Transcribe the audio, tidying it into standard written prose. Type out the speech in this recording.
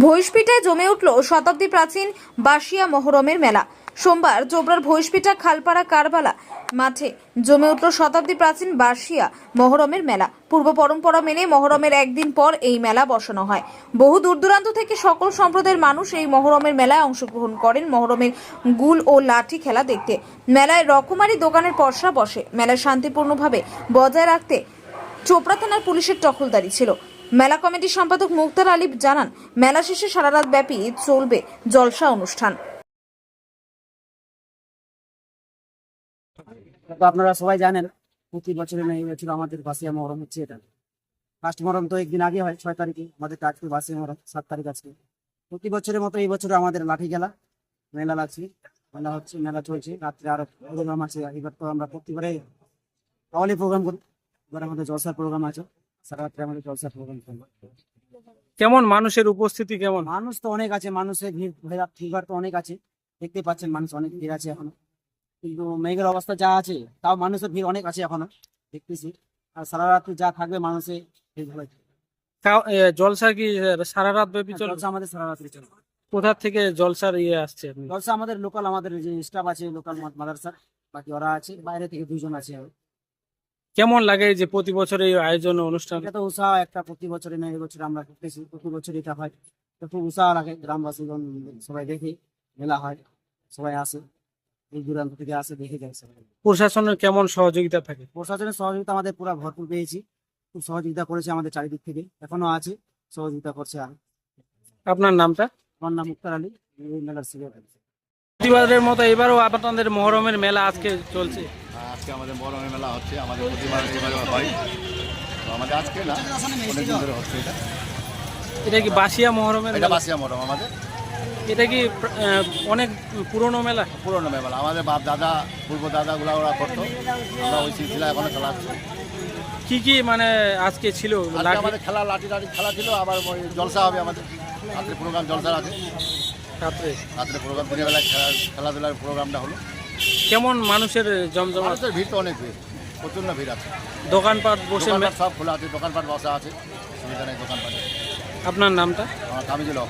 ভৈশপিটায় জমে উঠল শতাব্দী প্রাচীন বাসিয়া মহরমের মেলা। সোমবার জোবরার ভৈশপিটা খালপাড়া কারবালা মাঠে জমে উঠল শতাব্দী প্রাচীন বাসিয়া মহরমের মেলা। পূর্ব পরম্পরা মেনে মহরমের একদিন পর এই মেলা বসানো হয়। বহু দূর দূরান্ত থেকে সকল সম্প্রদায়ের মানুষ এই মহরমের মেলায় অংশগ্রহণ করেন মহরমের গুল ও লাঠি খেলা দেখতে। মেলায় রকমারি দোকানের পসরা বসে। মেলায় শান্তিপূর্ণভাবে বজায় রাখতে চোপড়া থানার পুলিশের টহলদারি ছিল। মেলা কমিটির সম্পাদক মুক্তার আলী জানান, মেলা শেষে সারা রাত ব্যাপী চলবে জলসা অনুষ্ঠান। তো আপনারা সবাই জানেন প্রতি বছরের এই বছর আমাদের বাসিয়া মহরম হচ্ছে। এটা ফার্স্ট মহরম তো একদিন আগে হয় 6 তারিখে, আমাদের আজকে বাসিয়া মহরম 7 তারিখ আজকে। প্রতি বছরের মতো এই বছর আমাদের লাঠি খেলা মেলা লাগছে, মেলা হচ্ছে, মেলা চলছে। রাত্রে আরো প্রোগ্রাম আছে। এবার তো আমরা প্রতিবারে তাহলে প্রোগ্রাম করি, এবার আমাদের জলসার প্রোগ্রাম আছে, সারা রাত্রে আমাদের জলসার প্রোগ্রাম করবো। কেমন মানুষের উপস্থিতি কেমন? মানুষ তো অনেক আছে, মানুষের ভিড় তো অনেক আছে, দেখতে পাচ্ছেন মানুষ অনেক ভিড় আছে এখনো। কিন্তু মেঘের অবস্থা যা আছে তাও মানুষের ভিড় অনেক আছে এখনো, দেখতেছি। আর সারা রাত যা থাকবে মানুষের ভিড় ভালো। জলসা কি সারা রাত ব্যাপী চলবে? জলসা আমাদের সারা রাত্রি চলবে। কোথা থেকে জলসার আসছে? জলসা আমাদের লোকাল, আমাদের যে স্টাফ আছে লোকাল মাদ্রাসার, বাকি ওরা আছে, বাইরে থেকে 2 জন আছে। কেমন লাগে যে প্রতি বছর এই আয়োজন অনুষ্ঠান? এটা তো উৎসাহ একটা, প্রতি বছরে না, এই বছর আমরা করতেছি, প্রতি বছর এটা হয়, তো খুব উৎসাহ লাগে। গ্রামবাসীগণ সবাই দেখে, মেলা হয়, সবাই আসে, দূর দূরান্ত থেকে আসে, দেখে যায় সবাই। প্রশাসনের কেমন সহযোগিতা থাকে? প্রশাসনের সহযোগিতা আমাদের পুরো ভরপুর পেয়েছি, খুব সহযোগিতা করেছে আমাদের চারিদিক থেকে, এখনো আছে, সহযোগিতা করছে। আর আপনার নামটা? আমার নাম মুক্তার আলী, এই মেলার সেক্রেটারি। প্রতিবারের মতো এবারও আপনাদের মহরমের মেলা আজকে চলছে? আজকে আমাদের মহরমের মেলা হচ্ছে, আমাদের প্রতিবার এবারে হয়, তো আমাদের আজকে না অনেকদিন ধরে হচ্ছে। এটা কি বাসিয়া মহরমের এটা মেলা? বাসিয়া মহরম আমাদের। এটা কি অনেক পুরনো মেলা? পুরোনো মেলা, আমাদের বাপ দাদা পূর্ব দাদাগুলা ওরা করতো, আমরা ওই সিলসিলা এখনো চালাচ্ছি। কি কি মানে আজকে ছিল? আজকে আমাদের খেলা, লাঠি টাঠি খেলা ছিল, আবার ওই জলসা হবে আমাদের রাত্রে প্রোগ্রাম, জলসা আছে রাত্রে প্রোগ্রাম, দিনের বেলায় খেলাধুলার প্রোগ্রামটা হলো। কেমন মানুষের জমজমাট? মানুষের ভিড় তো অনেক ভিড়, প্রচণ্ড ভিড় আছে। দোকানপাট বসে দোকানপাট সব খোলা আছে, দোকানপাট বসা আছে, সুবিধা নেই দোকানপাটে। আপনার নামটা? আমার কামিজুল হক।